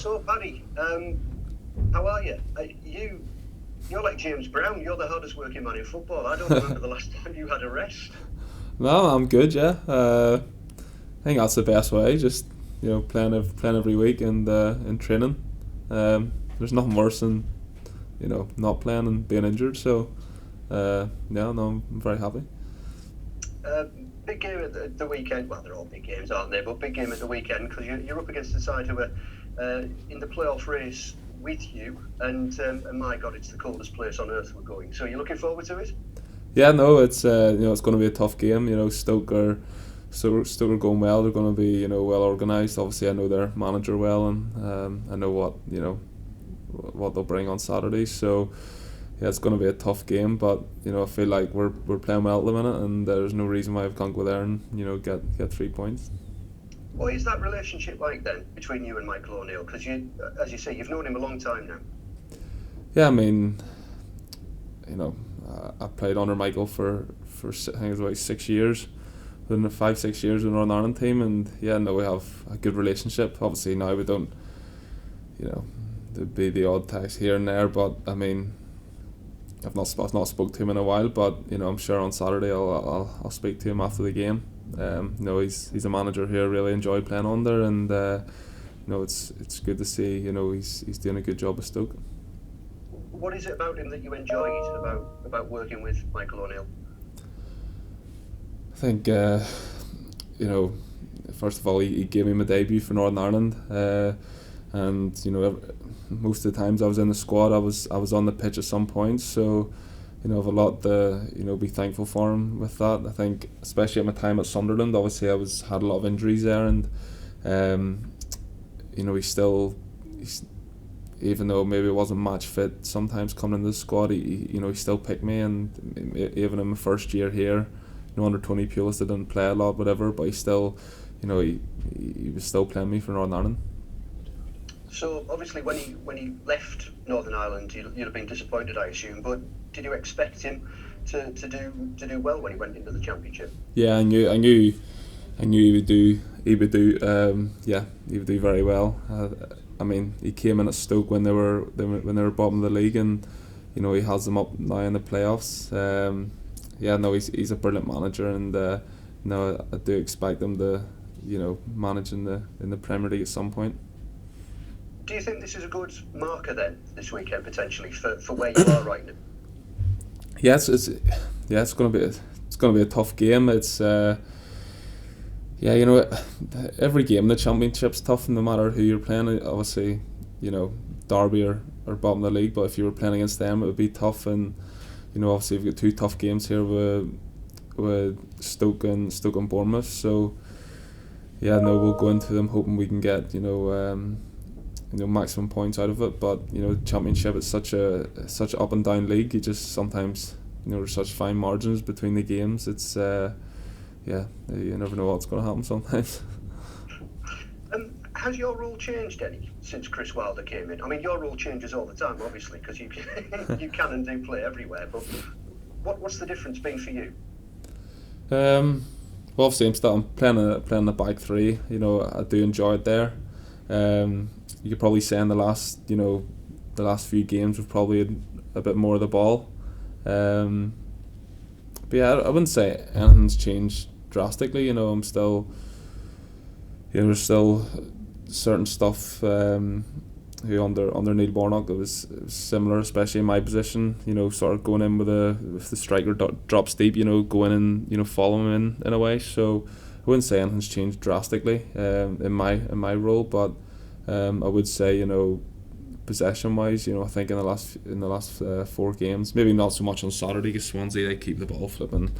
So, Paddy, how are you? You're like James Brown. You're the hardest working man in football. I don't remember the last time you had a rest. No, I'm good. Yeah, I think that's the best way. Just playing every week and training. There's nothing worse than not playing and being injured. So yeah, no, I'm very happy. Uh, Big game at the weekend. Well, they're all big games, aren't they? But big game at the weekend because you're up against the side who are in the playoff race with you. And my God, it's the coldest place on earth we're going. So you're looking forward to it? Yeah, no, it's it's going to be a tough game. Stoke are going well. They're going to be well organised. Obviously, I know their manager well, and I know what they'll bring on Saturday. So yeah, it's going to be a tough game. But I feel like we're playing well at the minute, and there's no reason why I can't go there and get 3 points. What is that relationship like then between you and Michael O'Neill? Because as you say, you've known him a long time now. Yeah, I mean, I played under Michael for I think it was about 6 years, within the 5-6 years with the Northern Ireland team, and yeah, no, we have a good relationship. Obviously now we don't, there'd be the odd text here and there, but I mean, I've not spoke to him in a while, but I'm sure on Saturday I'll speak to him after the game. He's a manager here I really enjoy playing under, and it's good to see he's doing a good job with Stoke. What is it about him that you enjoyed about working with Michael O'Neill? I think first of all he gave me my debut for Northern Ireland, and most of the times I was in the squad, I was on the pitch at some point, so I've a lot to be thankful for him with that. I think especially at my time at Sunderland, obviously I had a lot of injuries there, and he's even though maybe it wasn't match fit sometimes coming into the squad, he still picked me, and even in my first year here, under 20 Pulis, didn't play a lot, whatever, but he still he was still playing me for Northern Ireland. So obviously when he left Northern Ireland, you'd have been disappointed, I assume. But did you expect him to do well when he went into the Championship? Yeah, I knew he would do. He would do. He would do very well. I mean, he came in at Stoke when they were bottom of the league, and he has them up now in the playoffs. He's a brilliant manager, and I do expect him to manage in the Premier League at some point. Do you think this is a good marker then this weekend potentially for where you are right now? Yes, it's going to be a tough game. It's every game in the Championship's tough, no matter who you're playing. Obviously, Derby are bottom of the league, but if you were playing against them, it would be tough. And obviously we've got two tough games here with Stoke and Bournemouth. So we'll go into them hoping we can get maximum points out of it. But Championship is such an up and down league. You just sometimes there's such fine margins between the games. It's you never know what's going to happen sometimes. Has your role changed any since Chris Wilder came in? I mean, your role changes all the time, obviously, because you can and do play everywhere. But what's the difference been for you? Well, obviously I'm playing the back three. I do enjoy it there. You could probably say in the last few games we've probably had a bit more of the ball. But yeah, I wouldn't say anything's changed drastically. I'm still, there's still certain stuff under Neil Warnock that was similar, especially in my position. Sort of going in with the striker drops deep. Going in, following him in a way. So I wouldn't say anything's changed drastically in my role, but I would say possession wise, I think in the last 4 games, maybe not so much on Saturday because Swansea, they keep the ball flipping.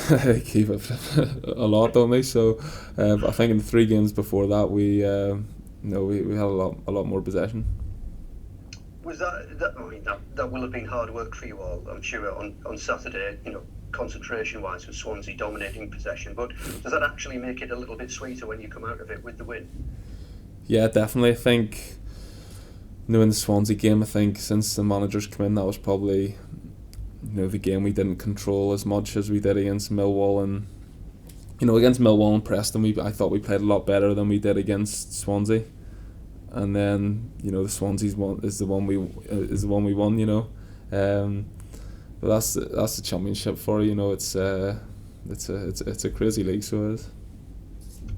They keep it a lot, don't they? So I think in the 3 games before that, we had a lot more possession. Was that will have been hard work for you all, I'm sure, on Saturday, concentration wise, with Swansea dominating possession, but does that actually make it a little bit sweeter when you come out of it with the win? Yeah, definitely. I think in the Swansea game, I think since the managers come in, that was probably the game we didn't control as much as we did against Millwall, and against Millwall and Preston, I thought we played a lot better than we did against Swansea. and then the Swansea's one is the one we won. But that's the Championship for you. It's a crazy league, so it is.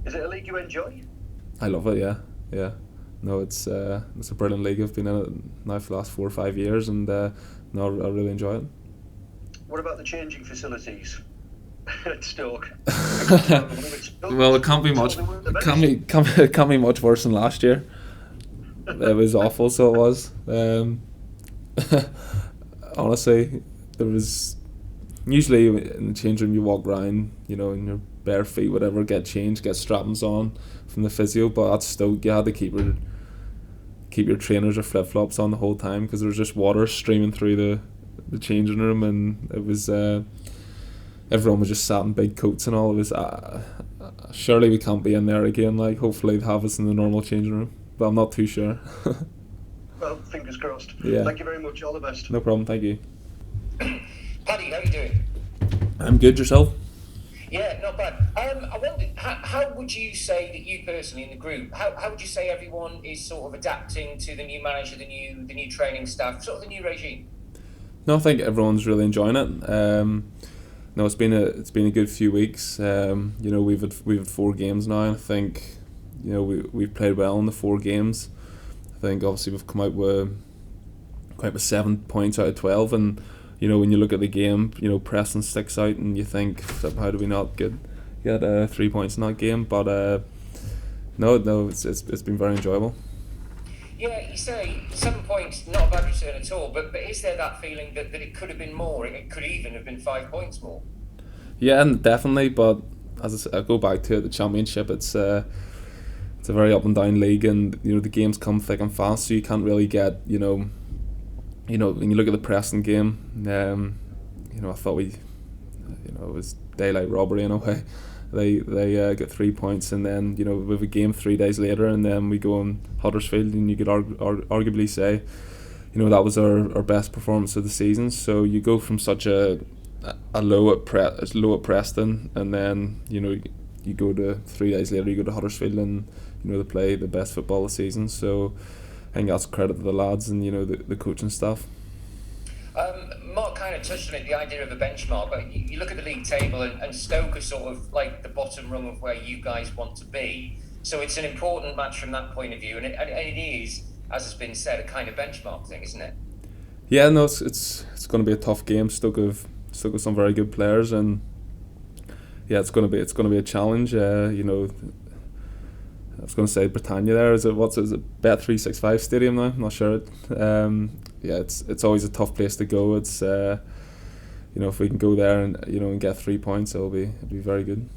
Is it a league you enjoy? I love it. Yeah. No, it's a brilliant league. I've been in it now for the last 4 or 5 years, and no, I really enjoy it. What about the changing facilities at Stoke? Well, it can't be much. It can't be much worse than last year. It was awful, so it was. Honestly, there was usually in the change room you walk around, in your bare feet, whatever, get changed, get strappings on from the physio. But at Stoke, you had to keep your trainers or flip flops on the whole time because there was just water streaming through the changing room, and it was everyone was just sat in big coats and all. It was surely we can't be in there again. Like, hopefully they have us in the normal changing room, but I'm not too sure. Well, fingers crossed. Yeah. Thank you very much. All the best. No problem. Thank you. Paddy, how are you doing? I'm good. Yourself? Yeah, not bad. I wondered, how would you say that you personally in the group, how would you say everyone is sort of adapting to the new manager, the new training staff, sort of the new regime? No, I think everyone's really enjoying it. No, it's been a good few weeks. We've had 4 games now, and I think we've played well in the 4 games. I think obviously we've come out with 7 points out of 12, and when you look at the game, Preston sticks out, and you think, how do we not get 3 points in that game? But no, it's been very enjoyable. Yeah, you say 7 points, not a bad return at all, but is there that feeling that it could have been more? It could even have been 5 points more? Yeah, and definitely, but as I said, I go back to it, the Championship, it's a very up and down league, and the games come thick and fast, so you can't really get when you look at the Preston game, I thought it was daylight robbery in a way. They get 3 points, and then we have a game 3 days later, and then we go on Huddersfield, and you could arguably say that was our best performance of the season. So you go from such a low at Preston, and then you go to 3 days later, you go to Huddersfield, and they play the best football of the season. So I think that's credit to the lads and the coaching staff. Mark kind of touched on it, the idea of a benchmark, but you look at the league table, and Stoke is sort of like the bottom rung of where you guys want to be. So it's an important match from that point of view, and it is, as has been said, a kind of benchmark thing, isn't it? Yeah, no, it's going to be a tough game. Stoke have some very good players, and yeah, it's going to be a challenge. I was going to say Britannia there. Is it Bet365 Stadium now? I'm not sure. Yeah, it's always a tough place to go. It's if we can go there and get 3 points, it'll be very good.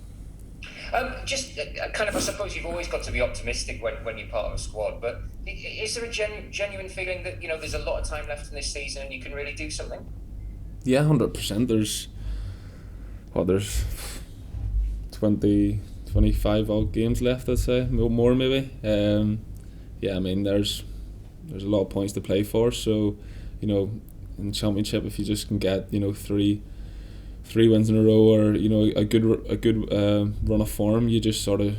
Just kind of, I suppose you've always got to be optimistic when you're part of a squad. But is there a genuine feeling that there's a lot of time left in this season and you can really do something? Yeah, 100%. There's 25 odd games left, I'd say, more maybe. Yeah, I mean there's a lot of points to play for, so in the Championship, if you just can get 3 wins in a row, or a good run of form, you just sort of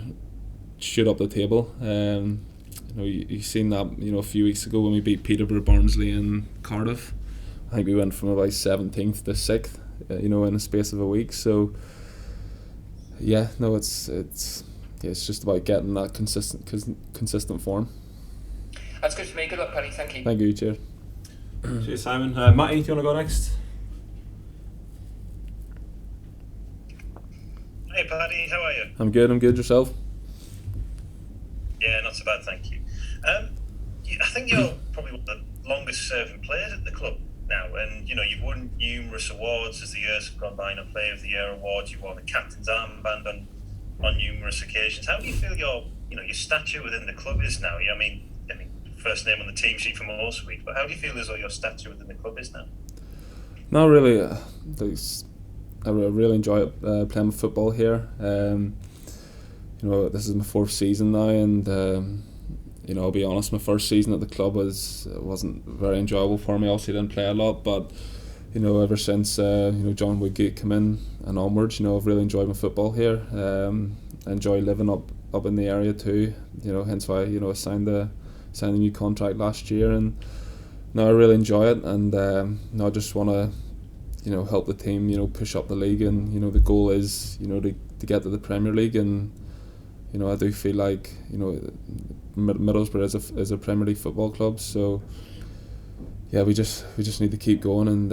shoot up the table. You've seen that a few weeks ago when we beat Peterborough, Barnsley and Cardiff. I think we went from about 17th to 6th in a space of a week. So yeah, no, it's just about getting that consistent form. That's good for me. Good luck, Paddy. Thank you. Thank you. Cheers. Cheers, Simon. Matty, do you want to go next? Hey Paddy, how are you? I'm good. Yourself? Yeah, not so bad, thank you. I think you're probably one of the longest serving players at the club now, and you've won numerous awards as the years have gone by. Player of the Year awards, you've worn the captain's armband on numerous occasions. How do you feel your stature within the club is now? I mean, first name on the team sheet for most week, but how do you feel as though your stature within the club is now? Not really. I really enjoy playing football here. This is my 4th season now, and I'll be honest, my first season at the club wasn't very enjoyable for me. Obviously, I didn't play a lot, but ever since John Woodgate came in and onwards, I've really enjoyed my football here. I enjoy living up in the area too. Hence why I signed signed a new contract last year, and now I really enjoy it, and now I just want to help the team push up the league, and the goal is to get to the Premier League, and I do feel like Middlesbrough is a Premier League football club, so yeah, we just need to keep going, and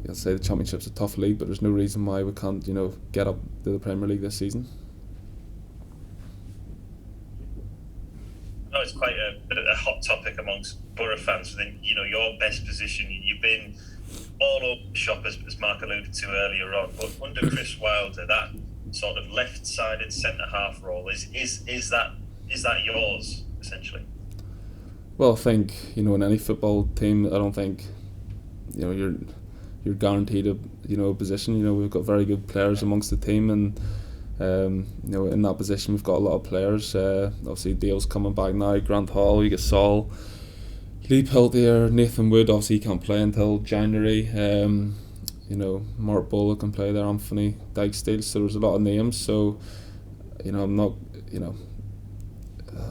I'll say the Championship's a tough league, but there's no reason why we can't get up to the Premier League this season. No, it's quite a hot topic amongst Boro fans. Within your best position, you've been all over the shop, as Mark alluded to earlier on. But under Chris Wilder, that sort of left-sided centre half role is that yours essentially? Well, I think in any football team, I don't think you're guaranteed a position. We've got very good players amongst the team, and in that position we've got a lot of players. Obviously Dale's coming back now, Grant Hall, you get Saul, Lee Peltier, Nathan Wood, obviously he can't play until January. Mark Bowler can play there, Anthony Dykesdale, so there's a lot of names, so I'm not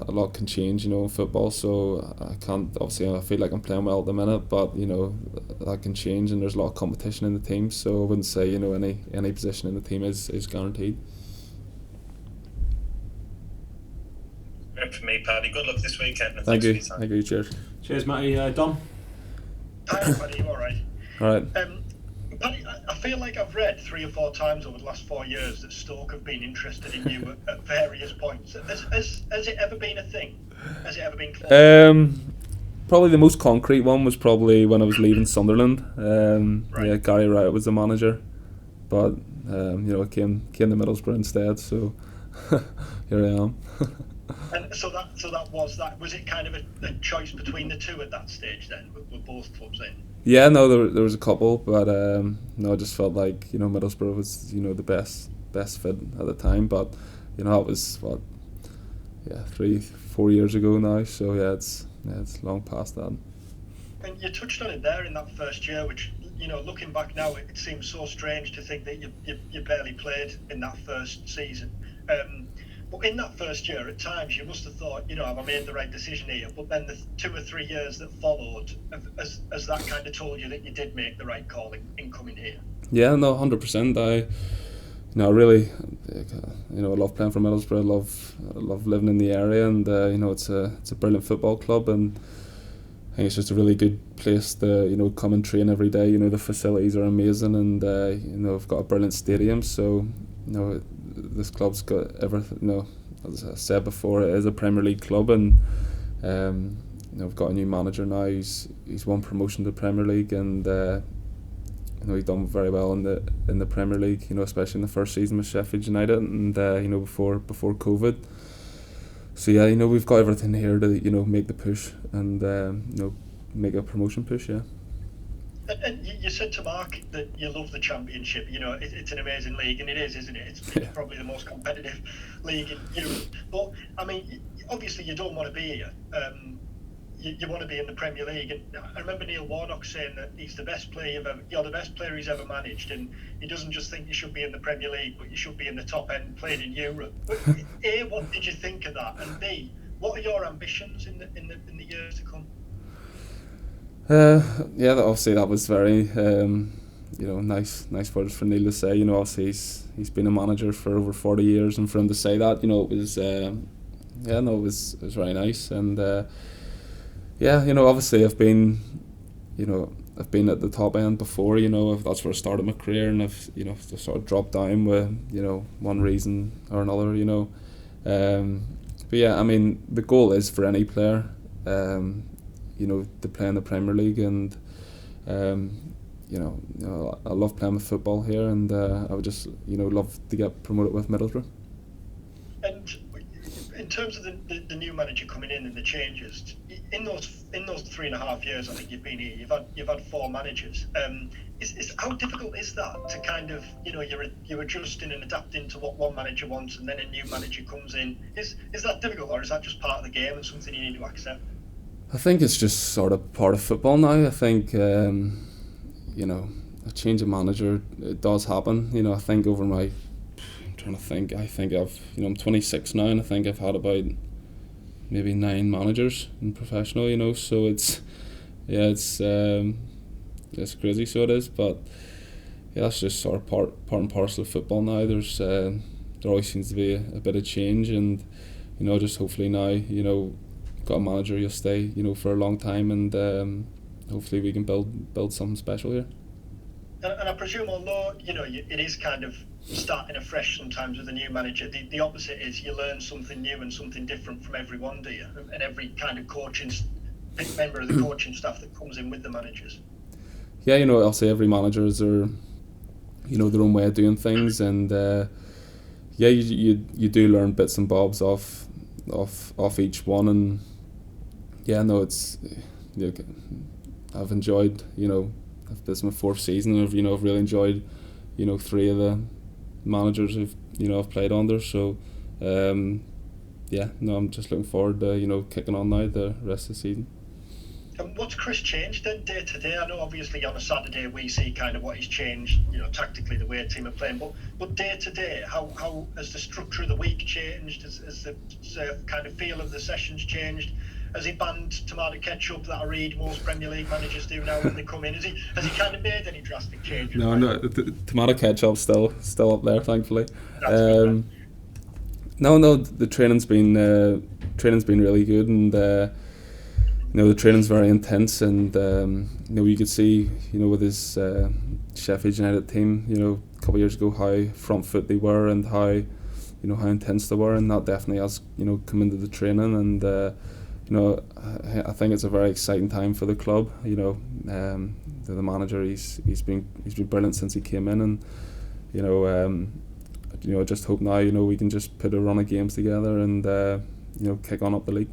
a lot can change in football, so I can't, obviously I feel like I'm playing well at the minute, but that can change, and there's a lot of competition in the team, so I wouldn't say any position in the team is guaranteed. Great for me, Paddy. Good luck this weekend. And Thank you. For your time. Thank you. Cheers. Cheers, Matty. Dom? Hi, Paddy. You all right? All right. Paddy, I feel like I've read 3 or 4 times over the last 4 years that Stoke have been interested in you at various points. Has it ever been a thing? Has it ever been close? Probably the most concrete one was probably when I was leaving Sunderland. Right. Yeah, Gary Wright was the manager, but I came to Middlesbrough instead, so here I am. And so that was it kind of a choice between the two at that stage then, with both clubs in? Yeah, no, there was a couple, but no, I just felt like Middlesbrough was the best fit at the time, but that was 3-4 years ago now, so yeah, it's long past that. And you touched on it there in that first year, which looking back now, it seems so strange to think that you barely played in that first season. But in that first year, at times you must have thought, have I made the right decision here? But then the 2 or 3 years that followed, has that kind of told you that you did make the right call in coming here? Yeah, no, 100%. I really, I love playing for Middlesbrough. I love living in the area, and it's a brilliant football club, and I think it's just a really good place to come and train every day. The facilities are amazing, and we've got a brilliant stadium, so this club's got everything. As I said before, it is a Premier League club, and we've got a new manager now. He's won promotion to the Premier League, and he's done very well in the Premier League. especially in the first season with Sheffield United, and before COVID. So yeah, we've got everything here to make the push and make a promotion push. Yeah. And you said to Mark that you love the Championship. It's an amazing league, and it is, isn't it? It's probably the most competitive league in Europe. But I mean, obviously, you don't want to be here. You want to be in the Premier League. And I remember Neil Warnock saying that he's the best player you're the best player he's ever managed, and he doesn't just think you should be in the Premier League, but you should be in the top end, playing in Europe. But A, what did you think of that? And B, what are your ambitions in the years to come? Yeah, obviously that was very nice words for Neil to say. Obviously he's been a manager for over 40 years, and for him to say that, it was it was very nice. And obviously I've been at the top end before. That's where I started my career, and I've sort of dropped down with one reason or another. But yeah, I mean, the goal is for any player to play in the Premier League, and I love playing with football here, and I would just love to get promoted with Middlesbrough. And in terms of the new manager coming in and the changes, in those 3.5 years I think you've been here, you've had 4 managers. How difficult is that to kind of you're adjusting and adapting to what one manager wants, and then a new manager comes in? Is that difficult, or is that just part of the game and something you need to accept? I think it's just sort of part of football now. I think a change of manager, it does happen. I think over my, I'm trying to think. I think I'm 26 now, and I think I've had about maybe 9 managers in professional, you know. So it's crazy. So it is, but yeah, that's just sort of part and parcel of football now. There always seems to be a bit of change, and you know, just hopefully now, you know, got a manager who'll stay, you know, for a long time, and hopefully we can build something special here. And I presume, although you know it is kind of starting afresh sometimes with a new manager, the opposite is you learn something new and something different from everyone, do you? And every kind of member of the coaching staff that comes in with the managers. Yeah, you know, I'll say every manager is their, you know, their own way of doing things, and yeah, you do learn bits and bobs off each one, and yeah, no, it's, you know, I've enjoyed, you know, this is my 4th season, and I've really enjoyed, you know, 3 of the managers I've played under. So yeah, no, I'm just looking forward to, you know, kicking on now the rest of the season. And what's Chris changed then day to day? I know obviously on a Saturday we see kind of what he's changed, you know, tactically the way a team are playing, but day to day, how has the structure of the week changed? Has the kind of feel of the sessions changed? Has he banned tomato ketchup that I read most Premier League managers do now when they come in? Has he kind of made any drastic changes? No, tomato ketchup's still up there, thankfully. No, the training's been really good, and you know, the training's very intense, and you know, you could see, you know, with his Sheffield United team, you know, a couple of years ago, how front foot they were and how, you know, how intense they were, and that definitely has, you know, come into the training, and you know, I think it's a very exciting time for the club. You know, the manager, he's been brilliant since he came in, and you know, I just hope now, you know, we can just put a run of games together and you know, kick on up the league.